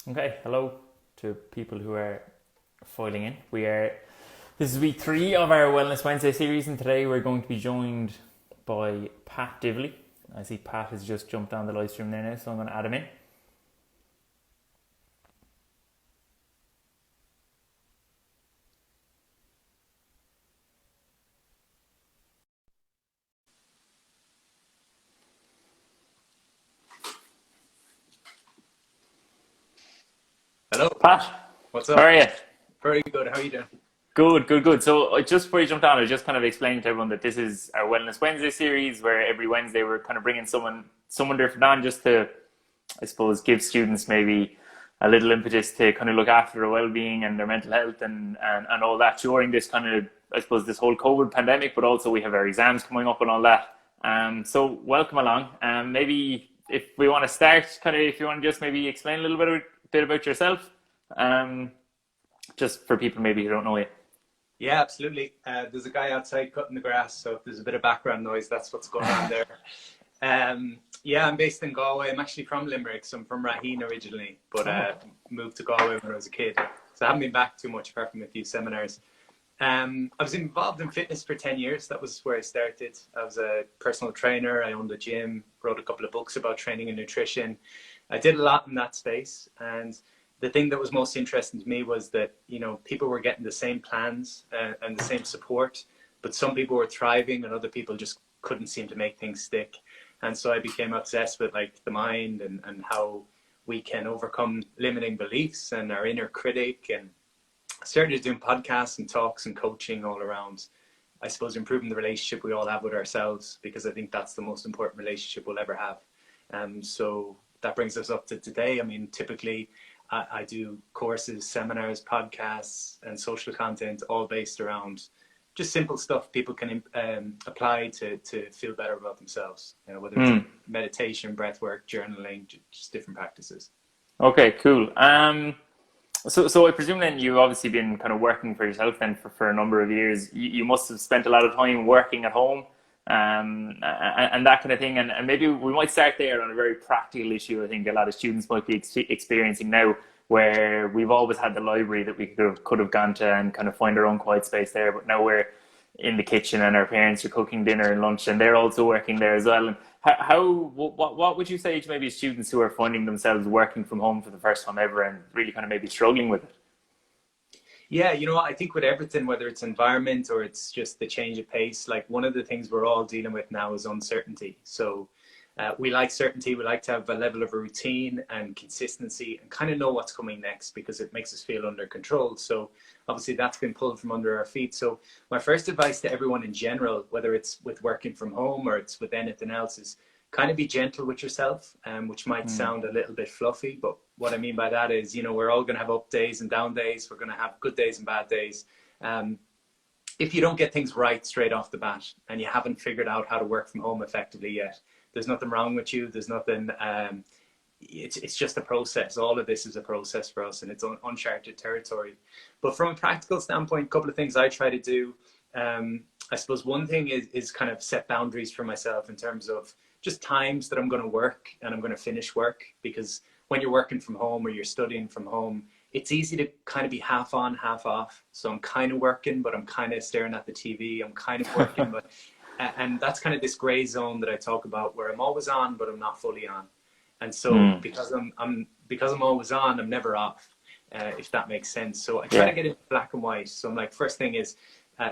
Okay, hello to people who are filing in. This is week 3 of our Wellness Wednesday series, and today we're going to be joined by Pat Divilly. I see Pat has just jumped on the live stream there now, so I'm going to add him in. Hello, Pat, what's how up? are you? Very good. How are you doing? Good. So just before you jumped on, I just kind of explained to everyone that this is our Wellness Wednesday series, where every Wednesday we're kind of bringing someone different on, just to, I suppose, give students maybe a little impetus to kind of look after their well-being and their mental health and all that during this kind of, I suppose, this whole COVID pandemic. But also we have our exams coming up and all that. So welcome along. Maybe if we want to start, kind of, if you want to just maybe explain a little bit about yourself, um, just for people maybe who don't know you. Yeah, absolutely. There's a guy outside cutting the grass, so if there's a bit of background noise, that's what's going on there. Yeah, I'm based in Galway. I'm actually from Limerick, so I'm from Raheen originally, but moved to Galway when I was a kid. So I haven't been back too much apart from a few seminars. I was involved in fitness for 10 years. That was where I started. I was a personal trainer. I owned a gym, wrote a couple of books about training and nutrition. I did a lot in that space, and the thing that was most interesting to me was that, you know, people were getting the same plans and the same support, but some people were thriving and other people just couldn't seem to make things stick. And so I became obsessed with like the mind and how we can overcome limiting beliefs and our inner critic, and started doing podcasts and talks and coaching all around, I suppose, improving the relationship we all have with ourselves, because I think that's the most important relationship we'll ever have. So that brings us up to today. I mean, typically I do courses, seminars, podcasts, and social content, all based around just simple stuff people can apply to feel better about themselves. You know, whether it's meditation, breath work, journaling, just different practices. Okay, cool. So I presume then you've obviously been kind of working for yourself then for a number of years. You must have spent a lot of time working at home, and that kind of thing. And maybe we might start there on a very practical issue. I think a lot of students might be experiencing now, where we've always had the library that we could have gone to and kind of find our own quiet space there. But now we're in the kitchen and our parents are cooking dinner and lunch, and they're also working there as well. And what would you say to maybe students who are finding themselves working from home for the first time ever and really kind of maybe struggling with it? Yeah, you know, I think with everything, whether it's environment or it's just the change of pace, like one of the things we're all dealing with now is uncertainty. So we like certainty. We like to have a level of routine and consistency and kind of know what's coming next, because it makes us feel under control. So obviously that's been pulled from under our feet. So my first advice to everyone in general, whether it's with working from home or it's with anything else, is kind of be gentle with yourself, which might sound a little bit fluffy, but what I mean by that is, you know, we're all going to have up days and down days. We're going to have good days and bad days. If you don't get things right straight off the bat and you haven't figured out how to work from home effectively yet, there's nothing wrong with you. There's nothing, it's just a process. All of this is a process for us, and it's uncharted territory. But from a practical standpoint, a couple of things I try to do. I suppose one thing is kind of set boundaries for myself in terms of just times that I'm going to work and I'm going to finish work, because when you're working from home or you're studying from home, it's easy to kind of be half on, half off. So I'm kind of working, but I'm kind of staring at the TV. I'm kind of working, but and that's kind of this gray zone that I talk about, where I'm always on, but I'm not fully on. And so because I'm always on, I'm never off, if that makes sense. So I try to get it black and white. So I'm like, first thing is,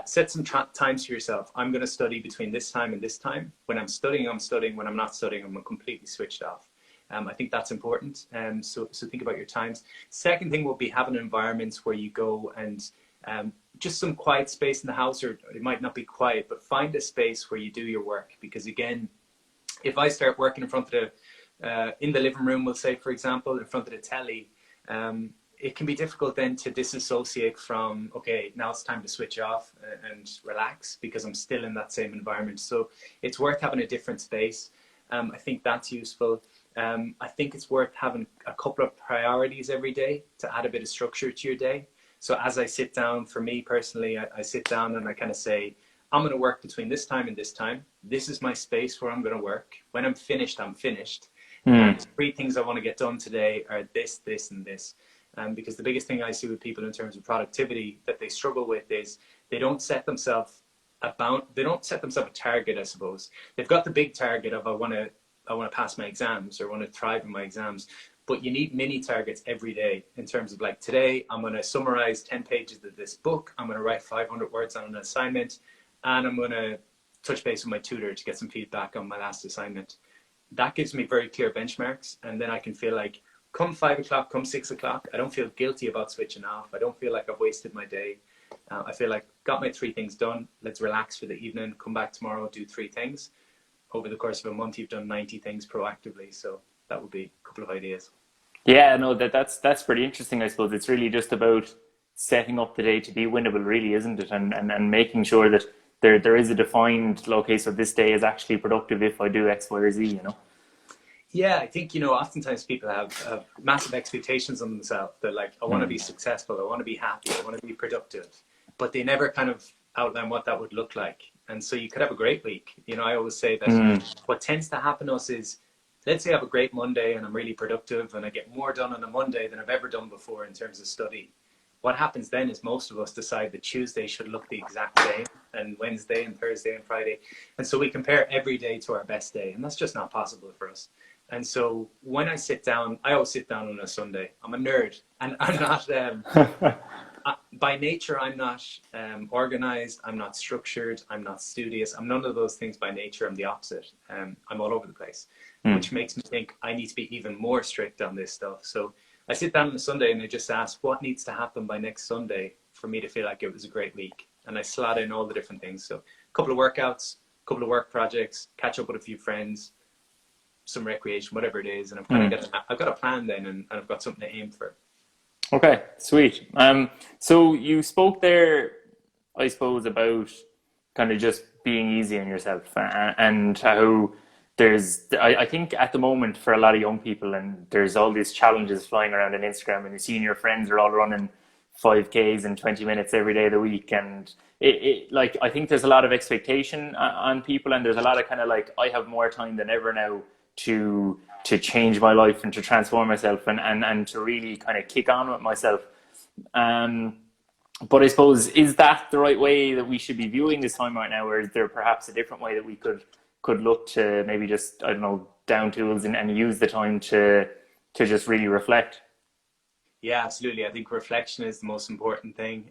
set some times for yourself. I'm going to study between this time and this time. When I'm studying, I'm studying. When I'm not studying, I'm completely switched off. I think that's important. So think about your times. Second thing will be having environments where you go and just some quiet space in the house, or it might not be quiet, but find a space where you do your work. Because again, if I start working in front of in the living room, we'll say, for example, in front of the telly, it can be difficult then to disassociate from, okay, now it's time to switch off and relax, because I'm still in that same environment. So it's worth having a different space. I think that's useful. I think it's worth having a couple of priorities every day to add a bit of structure to your day. So as I sit down, for me personally, I sit down and I kind of say, I'm going to work between this time and this time. This is my space where I'm going to work. When I'm finished, I'm finished. Mm. Three things I want to get done today are this, this, and this. Because the biggest thing I see with people in terms of productivity that they struggle with is they don't set themselves a target, I suppose. They've got the big target of I want to pass my exams or want to thrive in my exams, but you need mini targets every day in terms of like today I'm going to summarize 10 pages of this book, I'm going to write 500 words on an assignment, and I'm going to touch base with my tutor to get some feedback on my last assignment. That gives me very clear benchmarks, and then I can feel like come 5 o'clock, come 6 o'clock, I don't feel guilty about switching off. I don't feel like I've wasted my day. I feel like got my 3 things done. Let's relax for the evening, come back tomorrow, do 3 things. Over the course of a month, you've done 90 things proactively. So that would be a couple of ideas. Yeah, no, that's pretty interesting. I suppose it's really just about setting up the day to be winnable, really, isn't it? And making sure that there is a defined, okay, so this day is actually productive if I do X, Y, or Z, you know? Yeah, I think, oftentimes people have massive expectations on themselves. They're like, I want to be successful, I want to be happy, I want to be productive. But they never kind of outline what that would look like. And so you could have a great week. I always say that what tends to happen to us is, let's say I have a great Monday and I'm really productive and I get more done on a Monday than I've ever done before in terms of study. What happens then is most of us decide that Tuesday should look the exact same, and Wednesday and Thursday and Friday. And so we compare every day to our best day, and that's just not possible for us. And so when I sit down, I always sit down on a Sunday. I'm a nerd, and I'm not, by nature, I'm not organized, I'm not structured, I'm not studious. I'm none of those things by nature. I'm the opposite. I'm all over the place, which makes me think I need to be even more strict on this stuff. So I sit down on a Sunday and I just ask what needs to happen by next Sunday for me to feel like it was a great week. And I slot in all the different things. So a couple of workouts, a couple of work projects, catch up with a few friends, some recreation, whatever it is. And I've got a plan then, and I've got something to aim for. Okay, sweet. So you spoke there, I suppose, about kind of just being easy on yourself and how I think at the moment for a lot of young people, and there's all these challenges flying around on Instagram, and you're seeing your friends are all running 5Ks in 20 minutes every day of the week. And like, I think there's a lot of expectation on people, and there's a lot of kind of like, I have more time than ever now to change my life and to transform myself and to really kind of kick on with myself. But I suppose, is that the right way that we should be viewing this time right now, or is there perhaps a different way that we could look to maybe just, I don't know, down tools and use the time to just really reflect? Yeah, absolutely. I think reflection is the most important thing.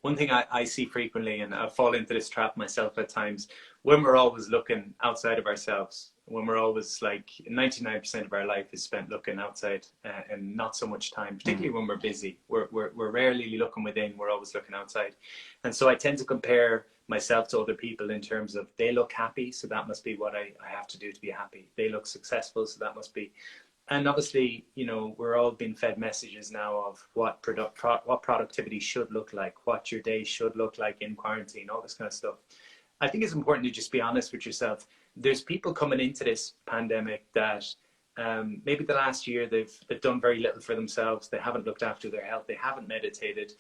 One thing I see frequently, and I fall into this trap myself at times, when we're always looking outside of ourselves, when we're always like 99% of our life is spent looking outside and not so much time, particularly when we're busy. We're rarely looking within, we're always looking outside. And so I tend to compare myself to other people in terms of they look happy, so that must be what I have to do to be happy. They look successful, so that must be. And obviously, we're all being fed messages now of what productivity should look like, what your day should look like in quarantine, all this kind of stuff. I think it's important to just be honest with yourself. There's people coming into this pandemic that maybe the last year they've done very little for themselves. They haven't looked after their health. They haven't meditated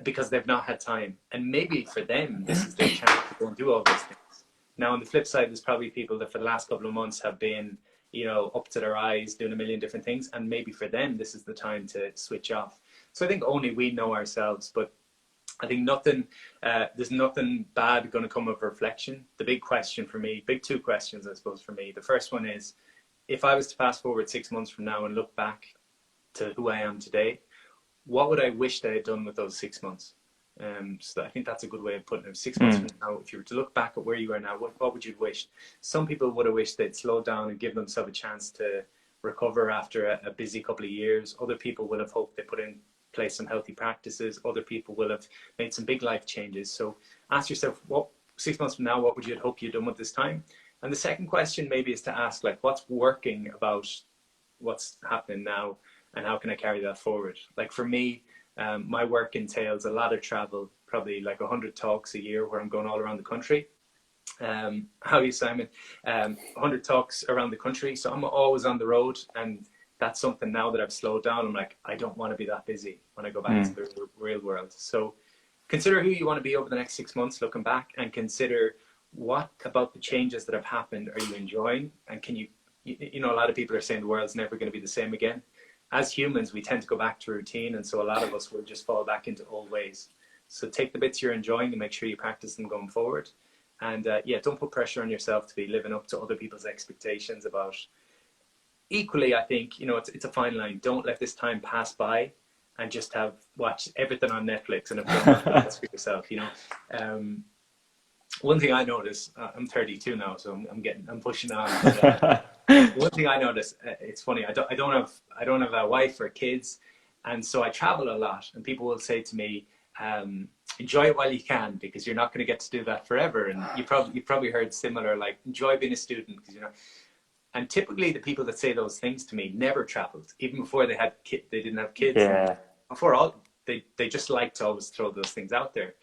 because they've not had time. And maybe for them, this is their chance to go and do all these things. Now, on the flip side, there's probably people that for the last couple of months have been up to their eyes doing a million different things, and maybe for them this is the time to switch off. So I think only we know ourselves, but I think there's nothing bad going to come of reflection. The big question for me, big 2 questions I suppose for me. The first one is, if I was to fast forward 6 months from now and look back to who I am today, what would I wish I had done with those 6 months? So I think that's a good way of putting it. 6 months from now, if you were to look back at where you are now, what would you wish? Some people would have wished they'd slow down and give themselves a chance to recover after a busy couple of years. Other people will have hoped they put in place some healthy practices. Other people will have made some big life changes. So ask yourself, 6 months from now, what would you hope you'd done with this time? And the second question maybe is to ask, like, what's working about what's happening now, and how can I carry that forward? Like for me, my work entails a lot of travel, probably like 100 talks a year where I'm going all around the country. How are you, Simon? 100 talks around the country. So I'm always on the road, and that's something now that I've slowed down. I'm like, I don't want to be that busy when I go back to the real world. So consider who you want to be over the next 6 months looking back, and consider what about the changes that have happened are you enjoying, and can you you know, a lot of people are saying the world's never going to be the same again. As humans, we tend to go back to routine, and so a lot of us will just fall back into old ways. So take the bits you're enjoying and make sure you practice them going forward. And yeah, don't put pressure on yourself to be living up to other people's expectations about. Equally, I think, you know, it's a fine line. Don't let this time pass by and just watch everything on Netflix and have done nothing else for yourself. You know, one thing I notice, I'm 32 now, so I'm pushing on. But, one thing I notice, it's funny. I don't have a wife or kids, and so I travel a lot. And people will say to me, enjoy it while you can, because you're not going to get to do that forever. And you probably heard similar, like, enjoy being a student, because, you know. And typically the people that say those things to me never traveled, even before they didn't have kids. Yeah. Before they just like to always throw those things out there.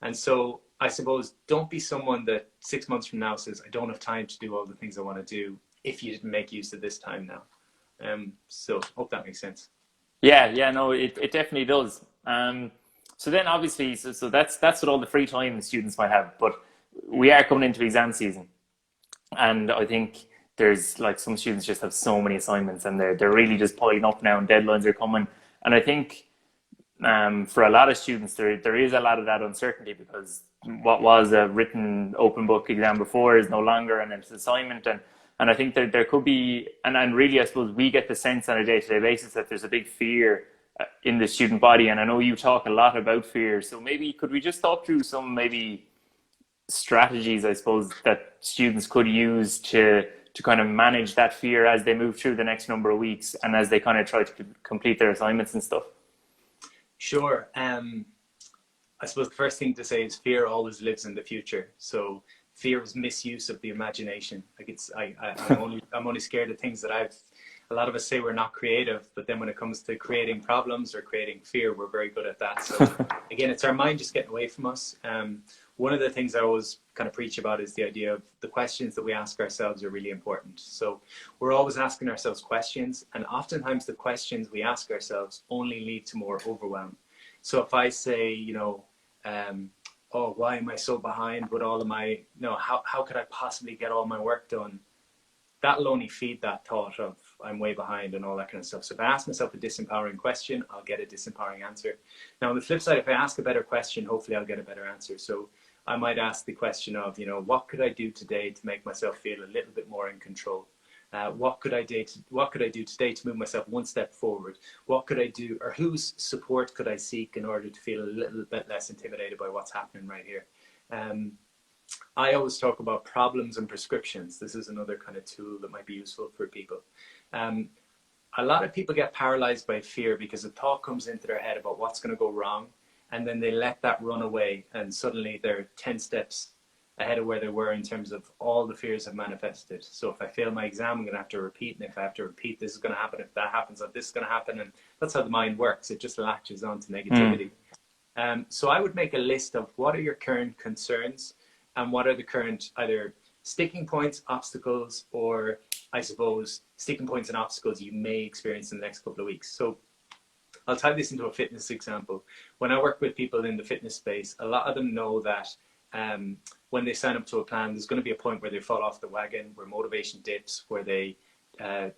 And so I suppose don't be someone that 6 months from now says, I don't have time to do all the things I want to do if you didn't make use of this time now. So hope that makes sense. Yeah, no, it definitely does. So then obviously, so that's what all the free time students might have, but we are coming into exam season. And I think there's like some students just have so many assignments and they're really just piling up now and deadlines are coming. And I think for a lot of students, there is a lot of that uncertainty because what was a written open book exam before is no longer an assignment. And I think that there could be, and really I suppose we get the sense on a day-to-day basis that there's a big fear in the student body. And I know you talk a lot about fear. So maybe could we just talk through some maybe strategies, I suppose, that students could use to kind of manage that fear as they move through the next number of weeks and as they kind of try to complete their assignments and stuff? Sure. I suppose the first thing to say is fear always lives in the future. So fear is misuse of the imagination. Like I'm only scared of things that a lot of us say we're not creative, but then when it comes to creating problems or creating fear, we're very good at that. So again, it's our mind just getting away from us. One of the things I always kind of preach about is the idea of the questions that we ask ourselves are really important. So we're always asking ourselves questions, and oftentimes the questions we ask ourselves only lead to more overwhelm. So if I say, you know, oh, why am I so behind with all of my, how could I possibly get all my work done? That'll only feed that thought of I'm way behind and all that kind of stuff. So if I ask myself a disempowering question, I'll get a disempowering answer. Now on the flip side, if I ask a better question, hopefully I'll get a better answer. So I might ask the question of, you know, what could I do today to make myself feel a little bit more in control? What could I do today to move myself one step forward? What could I do, or whose support could I seek in order to feel a little bit less intimidated by what's happening right here? I always talk about problems and prescriptions. This is another kind of tool that might be useful for people. A lot of people get paralyzed by fear because a thought comes into their head about what's going to go wrong, and then they let that run away, and suddenly they're 10 steps ahead of where they were in terms of all the fears have manifested. So if I fail my exam, I'm going to have to repeat, and if I have to repeat, this is going to happen. If that happens, this is going to happen, and that's how the mind works. It just latches on to negativity. So I would make a list of what are your current concerns and what are the current either sticking points, obstacles, or I suppose sticking points and obstacles you may experience in the next couple of weeks. So I'll tie this into a fitness example. When I work with people in the fitness space, a lot of them know that when they sign up to a plan, there's going to be a point where they fall off the wagon, where motivation dips, where they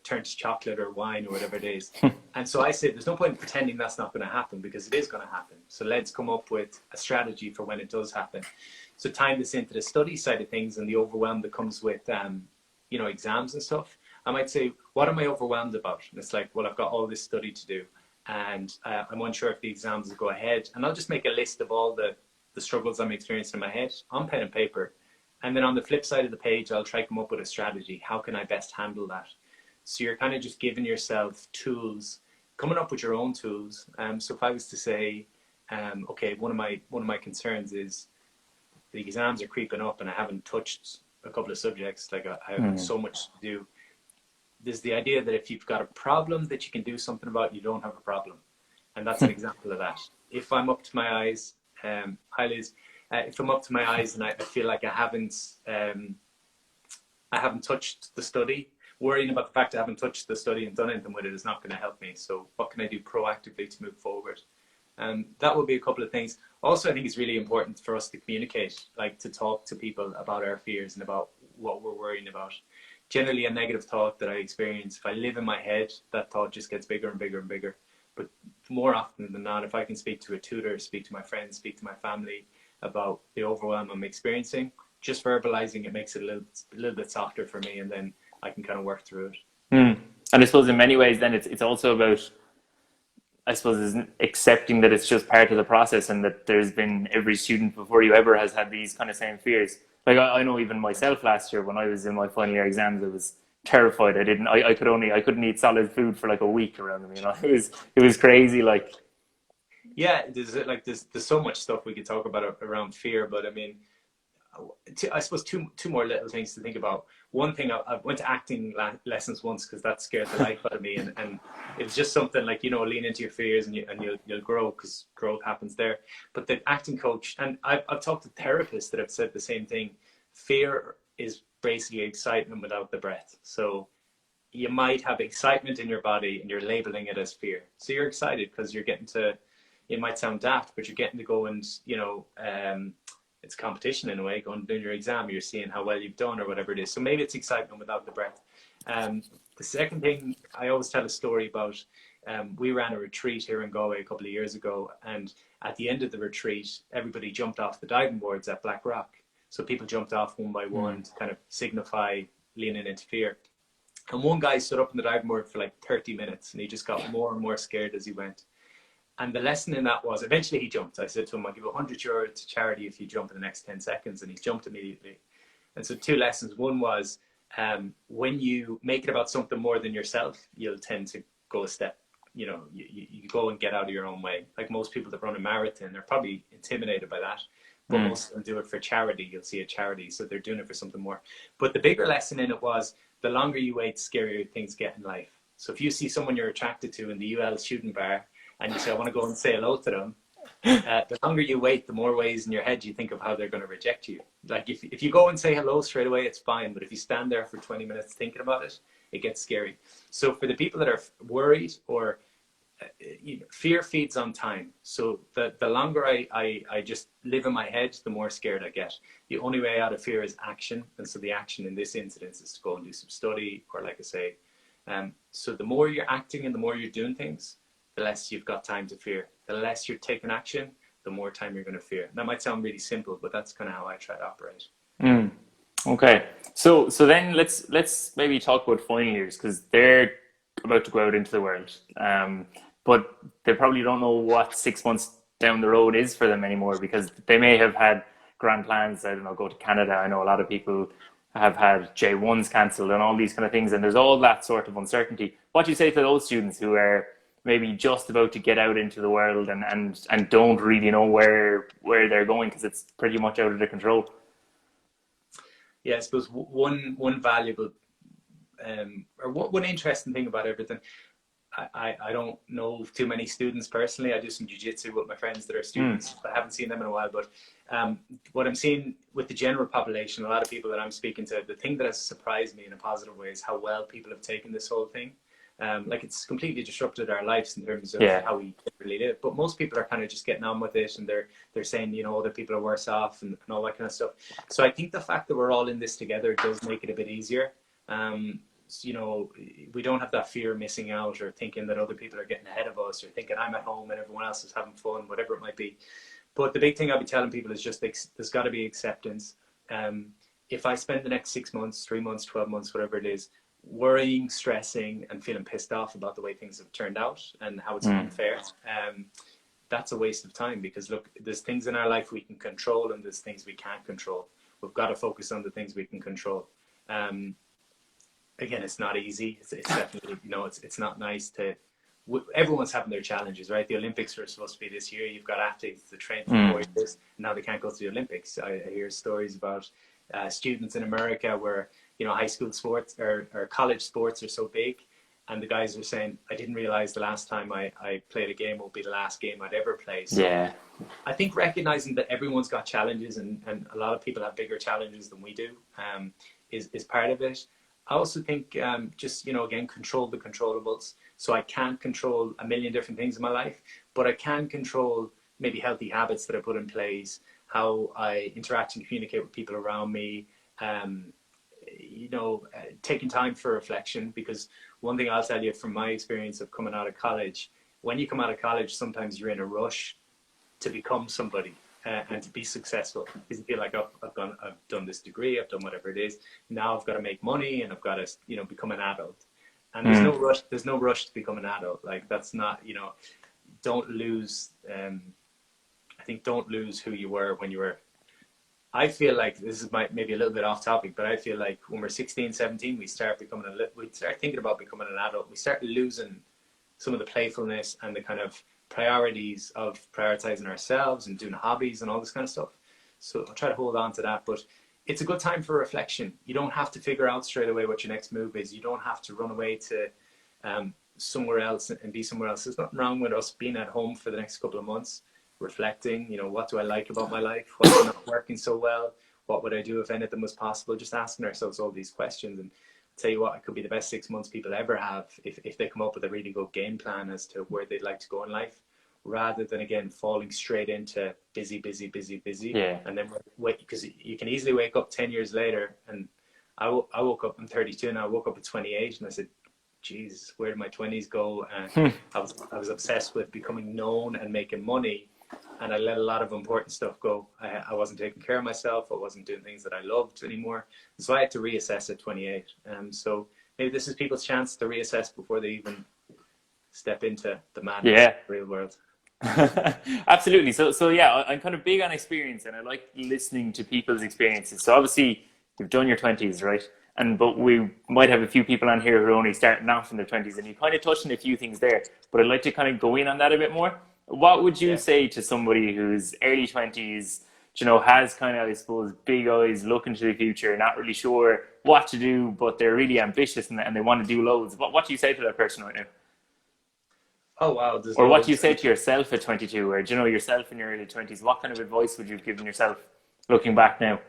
turn to chocolate or wine or whatever it is. And so I say there's no point in pretending that's not going to happen, because it is going to happen. So let's come up with a strategy for when it does happen. So tying this into the study side of things and the overwhelm that comes with you know, exams and stuff, I might say, what am I overwhelmed about? And it's like, well, I've got all this study to do, and I'm unsure if the exams will go ahead. And I'll just make a list of all the struggles I'm experiencing in my head on pen and paper. And then on the flip side of the page, I'll try to come up with a strategy. How can I best handle that? So you're kind of just giving yourself tools, coming up with your own tools. So if I was to say, okay, one of my concerns is the exams are creeping up and I haven't touched a couple of subjects. Like I have so much to do. There's the idea that if you've got a problem that you can do something about, you don't have a problem. And that's an example of that. If I'm up to my eyes, hi Liz, if I'm up to my eyes and I feel like I haven't touched the study, worrying about the fact I haven't touched the study and done anything with it is not going to help me. So what can I do proactively to move forward? That would be a couple of things. Also, I think it's really important for us to communicate, like to talk to people about our fears and about what we're worrying about. generally a negative thought that I experience, if I live in my head, that thought just gets bigger and bigger and bigger. But more often than not, if I can speak to a tutor, speak to my friends, speak to my family about the overwhelm I'm experiencing, just verbalizing it makes it a little bit softer for me, and then I can kind of work through it. And I suppose in many ways, then it's also about, I suppose, is accepting that it's just part of the process, and that there's been every student before you ever has had these kind of same fears. Like I know even myself last year when I was in my final year exams, I was terrified. I couldn't eat solid food for like a week around them. It was crazy. Like, yeah, there's so much stuff we could talk about around fear, but I mean, I suppose two more little things to think about. One thing, I went to acting lessons once because that scared the life out of me, and it was just something like, lean into your fears and you'll grow, because growth happens there. But the acting coach, and I've talked to therapists that have said the same thing. Fear is basically excitement without the breath. So you might have excitement in your body and you're labeling it as fear. So you're excited because you're getting to, it might sound daft, but you're getting to go and, it's competition in a way, going to do your exam, you're seeing how well you've done or whatever it is. So maybe it's excitement without the breath. The second thing, I always tell a story about, we ran a retreat here in Galway a couple of years ago, and at the end of the retreat, everybody jumped off the diving boards at Black Rock. So people jumped off one by one to kind of signify leaning into fear. And one guy stood up on the diving board for like 30 minutes, and he just got more and more scared as he went. And the lesson in that was, eventually he jumped. I said to him, I'll give €100 to charity if you jump in the next 10 seconds. And he jumped immediately. And so two lessons. One was, when you make it about something more than yourself, you'll tend to go a step, you go and get out of your own way. Like most people that run a marathon, they're probably intimidated by that. But most of them do it for charity. You'll see a charity. So they're doing it for something more. But the bigger lesson in it was, the longer you wait, scarier things get in life. So if you see someone you're attracted to in the UL shooting bar, and you say, I want to go and say hello to them, the longer you wait, the more ways in your head you think of how they're going to reject you. Like if you go and say hello straight away, it's fine. But if you stand there for 20 minutes thinking about it, it gets scary. So for the people that are worried, or fear feeds on time. So the longer I just live in my head, the more scared I get. The only way out of fear is action. And so the action in this incident is to go and do some study, or like I say. So the more you're acting and the more you're doing things, the less you've got time to fear. The less you're taking action, the more time you're going to fear. That might sound really simple, but that's kind of how I try to operate. Okay. So then let's maybe talk about final years, because they're about to go out into the world. But they probably don't know what 6 months down the road is for them anymore, because they may have had grand plans, I don't know, go to Canada. I know a lot of people have had J1s cancelled and all these kind of things, and there's all that sort of uncertainty. What do you say to those students who are maybe just about to get out into the world and don't really know where they're going, because it's pretty much out of their control? Yeah, I suppose one valuable or one interesting thing about everything, I don't know too many students personally. I do some jiu-jitsu with my friends that are students. I haven't seen them in a while, but what I'm seeing with the general population, a lot of people that I'm speaking to, the thing that has surprised me in a positive way is how well people have taken this whole thing. Like it's completely disrupted our lives in terms of how we really live. But most people are kind of just getting on with it, and they're saying, other people are worse off and all that kind of stuff. So I think the fact that we're all in this together does make it a bit easier. We don't have that fear of missing out, or thinking that other people are getting ahead of us, or thinking I'm at home and everyone else is having fun, whatever it might be. But the big thing I'll be telling people is just there's got to be acceptance. If I spend the next 6 months, 3 months, 12 months, whatever it is, worrying, stressing, and feeling pissed off about the way things have turned out and how it's unfair, that's a waste of time. Because look, there's things in our life we can control, and there's things we can't control. We've got to focus on the things we can control. Again, it's not easy. It's definitely, it's not nice to. Everyone's having their challenges, right? The Olympics are supposed to be this year. You've got athletes that train for 4 years, and now they can't go to the Olympics. I hear stories about students in America where high school sports or college sports are so big, and the guys are saying, I didn't realize the last time I played a game will be the last game I'd ever play. So I think recognizing that everyone's got challenges, and a lot of people have bigger challenges than we do, is part of it. I also think just, again, control the controllables. So I can't control a million different things in my life, but I can control maybe healthy habits that I put in place, how I interact and communicate with people around me, taking time for reflection, because one thing I'll tell you from my experience of coming out of college, when you come out of college, sometimes you're in a rush to become somebody and to be successful, because you feel like, oh, I've done this degree, I've done whatever it is. Now I've got to make money and I've got to, become an adult. And there's no rush. There's no rush to become an adult. Like, that's not, don't lose. I think don't lose who you were when you were. I feel like this is maybe a little bit off topic, but I feel like when we're 16, 17, we start thinking about becoming an adult. We start losing some of the playfulness and the kind of priorities of prioritizing ourselves and doing hobbies and all this kind of stuff. So I'll try to hold on to that, but it's a good time for reflection. You don't have to figure out straight away what your next move is. You don't have to run away to somewhere else and be somewhere else. There's nothing wrong with us being at home for the next couple of months, reflecting, what do I like about my life? What's not working so well? What would I do if anything was possible? Just asking ourselves all these questions. And tell you what, it could be the best 6 months people ever have if they come up with a really good game plan as to where they'd like to go in life, rather than, again, falling straight into busy. Yeah. And then wait, because you can easily wake up 10 years later. And I woke up, I'm 32 now, I woke up at 28 and I said, geez, where did my 20s go? And I was obsessed with becoming known and making money. And I let a lot of important stuff go. I wasn't taking care of myself. I wasn't doing things that I loved anymore. So I had to reassess at 28. So maybe this is people's chance to reassess before they even step into the madness of the real world. Absolutely. So yeah, I'm kind of big on experience, and I like listening to people's experiences. So obviously you've done your 20s, right? But we might have a few people on here who are only starting out from their 20s, and you kind of touched on a few things there, but I'd like to kind of go in on that a bit more. What would you say to somebody who's early 20s, has kind of, I suppose, big eyes, looking to the future, not really sure what to do, but they're really ambitious and they want to do loads? What do you say to that person right now? Oh, wow. Or what do you say to yourself at 22, or, yourself in your early 20s? What kind of advice would you have given yourself looking back now?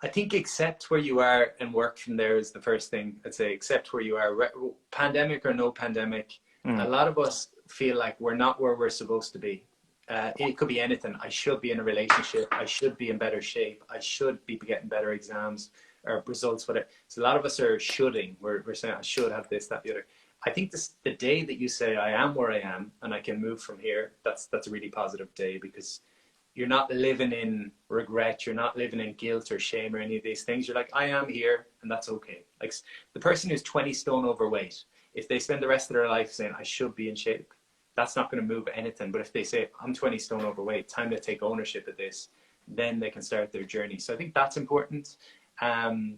I think accept where you are and work from there is the first thing. I'd say accept where you are. Pandemic or no pandemic, a lot of us feel like we're not where we're supposed to be. It could be anything. I should be in a relationship. I should be in better shape. I should be getting better exams or results, whatever. So a lot of us are shoulding. We're saying, I should have this, that, the other. I think the day that you say, I am where I am and I can move from here, that's a really positive day, because you're not living in regret. You're not living in guilt or shame or any of these things. You're like, I am here and that's okay. Like the person who's 20 stone overweight, if they spend the rest of their life saying, I should be in shape, that's not going to move anything. But if they say, I'm 20 stone overweight, time to take ownership of this, then they can start their journey. So I think that's important. I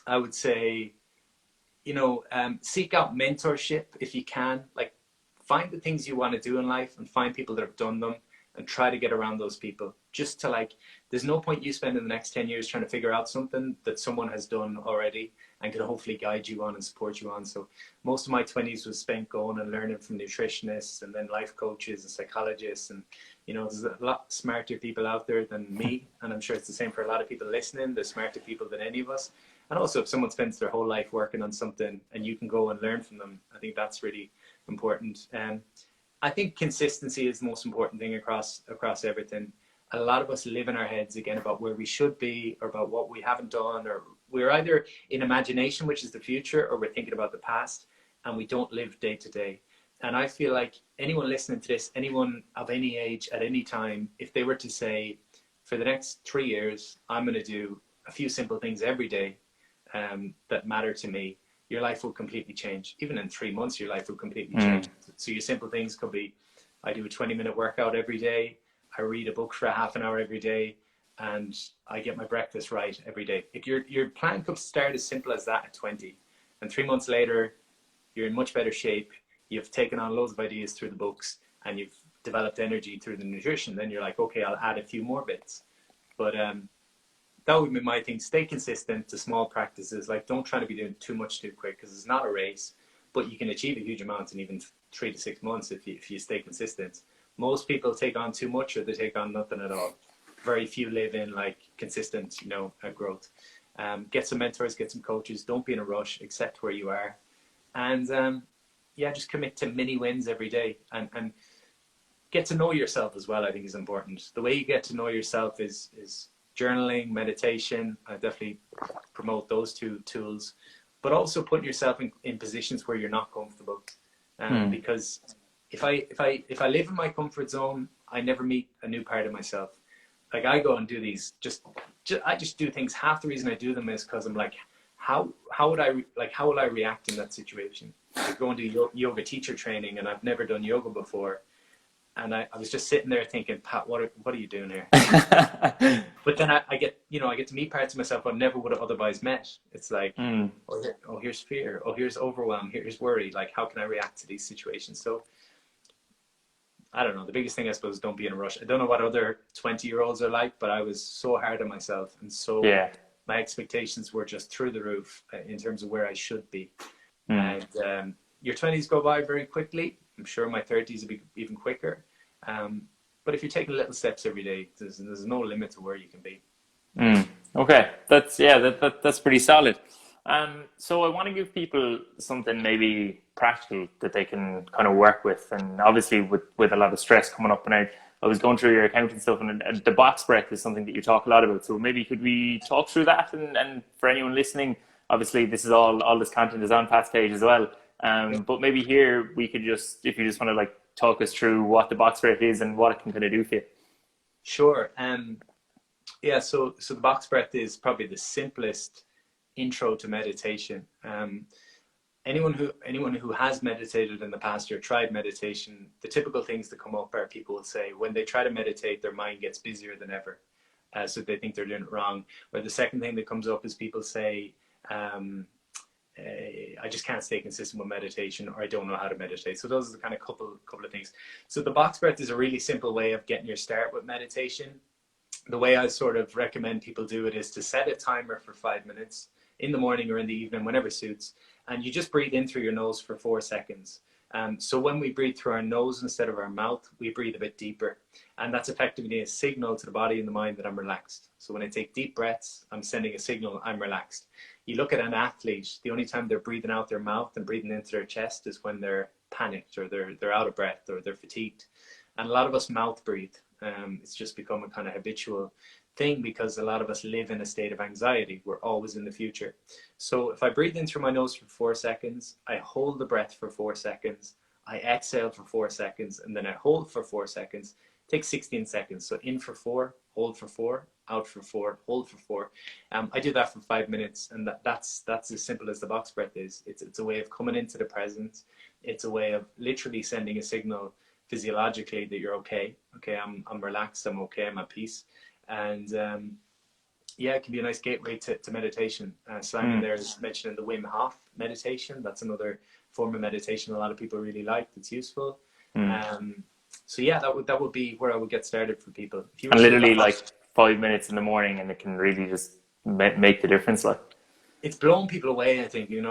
would say, seek out mentorship if you can. Like, find the things you want to do in life and find people that have done them and try to get around those people. Just to there's no point you spending the next 10 years trying to figure out something that someone has done already and can hopefully guide you on and support you on. So most of my 20s was spent going and learning from nutritionists and then life coaches and psychologists. And, there's a lot smarter people out there than me. And I'm sure it's the same for a lot of people listening. There's smarter people than any of us. And also, if someone spends their whole life working on something and you can go and learn from them, I think that's really important. I think consistency is the most important thing across everything. A lot of us live in our heads again about where we should be or about what we haven't done, or we're either in imagination, which is the future, or we're thinking about the past, and we don't live day to day. And I feel like anyone listening to this, anyone of any age at any time, if they were to say, for the next 3 years, I'm going to do a few simple things every day that matter to me, your life will completely change. Even in 3 months, your life will completely change. So your simple things could be, I do a 20-minute workout every day. I read a book for a half an hour every day, and I get my breakfast right every day. If your plan could start as simple as that at 20, and 3 months later, you're in much better shape. You've taken on loads of ideas through the books, and you've developed energy through the nutrition. Then you're like, okay, I'll add a few more bits. But that would be my thing. Stay consistent to small practices. Don't try to be doing too much too quick, because it's not a race, but you can achieve a huge amount in even 3 to 6 months if you stay consistent. Most people take on too much, or they take on nothing at all. Very few live in consistent, growth. Get some mentors, get some coaches. Don't be in a rush. Accept where you are, and just commit to mini wins every day, and get to know yourself as well. I think is important. The way you get to know yourself is journaling, meditation. I definitely promote those two tools, but also putting yourself in positions where you're not comfortable. Because if I live in my comfort zone, I never meet a new part of myself. Like I go and do these, I just do things. Half the reason I do them is because I'm like, how will I react in that situation? I go and do yoga teacher training, and I've never done yoga before. And I was just sitting there thinking, Pat, what are you doing here? But then I get to meet parts of myself I never would have otherwise met. It's like, here's fear. Oh, here's overwhelm. Here's worry. Like, how can I react to these situations? So I don't know. The biggest thing, I suppose, is don't be in a rush. I don't know what other 20-year-olds are like, but I was so hard on myself. And so my expectations were just through the roof in terms of where I should be. And your 20s go by very quickly. I'm sure my 30s will be even quicker. But if you're taking little steps every day, there's no limit to where you can be. Okay, that's pretty solid. So I want to give people something maybe practical that they can kind of work with, and obviously with a lot of stress coming up. And I was going through your accounting stuff, and the box breath is something that you talk a lot about. So maybe could we talk through that? And for anyone listening, obviously this is all this content is on Pat's page as well. But maybe here we could just, if you just want to like talk us through what the box breath is and what it can kind of do for you. Sure. So the box breath is probably the simplest intro to meditation. Anyone who has meditated in the past or tried meditation, the typical things that come up are people will say when they try to meditate, their mind gets busier than ever. So they think they're doing it wrong. Or the second thing that comes up is people say, I just can't stay consistent with meditation, or I don't know how to meditate. So those are the kind of couple of things. So the box breath is a really simple way of getting your start with meditation. The way I sort of recommend people do it is to set a timer for 5 minutes in the morning or in the evening, whenever suits. And you just breathe in through your nose for 4 seconds. So when we breathe through our nose instead of our mouth, we breathe a bit deeper. And that's effectively a signal to the body and the mind that I'm relaxed. So when I take deep breaths, I'm sending a signal I'm relaxed. You look at an athlete, the only time they're breathing out their mouth and breathing into their chest is when they're panicked or they're out of breath or they're fatigued. And a lot of us mouth breathe. It's just become a kind of habitual thing because a lot of us live in a state of anxiety. We're always in the future. So if I breathe in through my nose for 4 seconds, I hold the breath for 4 seconds, I exhale for 4 seconds, and then I hold for 4 seconds. Take 16 seconds. So in for 4, hold for 4, out for 4, hold for 4. I do that for 5 minutes, and that's as simple as the box breath is. It's a way of coming into the present. It's a way of literally sending a signal physiologically that you're okay. Okay, I'm relaxed. I'm okay. I'm at peace. And it can be a nice gateway to meditation. Simon there is mentioning the Wim Hof meditation. That's another form of meditation a lot of people really like. That's useful. That would be where I would get started for people. If you were literally like 5 minutes in the morning, and it can really just make the difference. Like it's blown people away, I think. And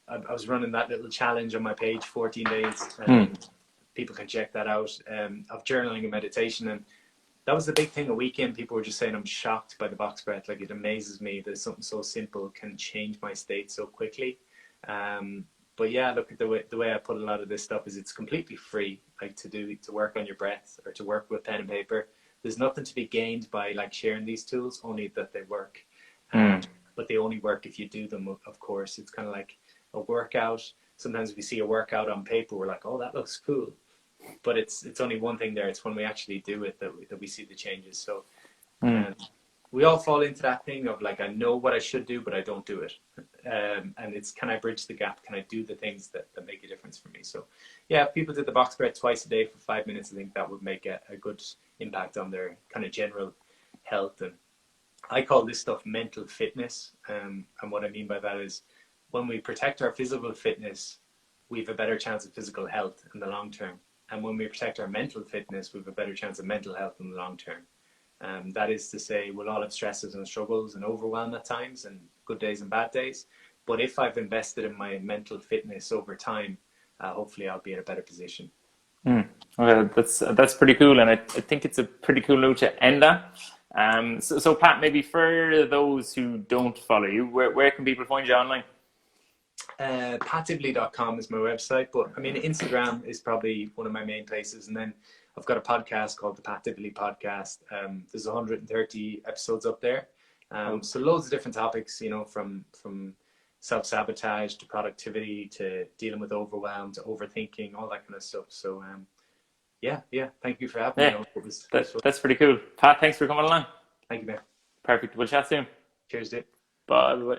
I was running that little challenge on my page, 14 days. People can check that out, of journaling and meditation. And that was the big thing a week in. People were just saying, I'm shocked by the box breath. Like, it amazes me that something so simple can change my state so quickly. But yeah, look at the way I put a lot of this stuff is it's completely free, like to work on your breath or to work with pen and paper. There's nothing to be gained by like sharing these tools, only that they work. But they only work if you do them, of course. It's kind of like a workout. Sometimes if we see a workout on paper, we're like, oh, that looks cool. But it's only one thing there. It's when we actually do it that we see the changes. So we all fall into that thing of like, I know what I should do, but I don't do it. And it's, can I bridge the gap? Can I do the things that make a difference for me? So yeah, if people did the box breath twice a day for 5 minutes, I think that would make a good impact on their kind of general health. And I call this stuff mental fitness. And what I mean by that is when we protect our physical fitness, we have a better chance of physical health in the long term. And when we protect our mental fitness, we have a better chance of mental health in the long term. That is to say, we'll all have stresses and struggles and overwhelm at times and good days and bad days. But if I've invested in my mental fitness over time, hopefully I'll be in a better position. Okay, that's pretty cool. And I think it's a pretty cool note to end on. So Pat, maybe for those who don't follow you, where can people find you online? PatDivilly.com is my website, but I mean Instagram is probably one of my main places, and then I've got a podcast called the Pat Divilly podcast. There's 130 episodes up there. So loads of different topics, you know, from self-sabotage to productivity to dealing with overwhelm to overthinking, all that kind of stuff. So yeah, thank you for having me. It was that's pretty cool. Pat, thanks for coming along. Thank you, man. Perfect. We'll chat soon. Cheers, dude. Bye.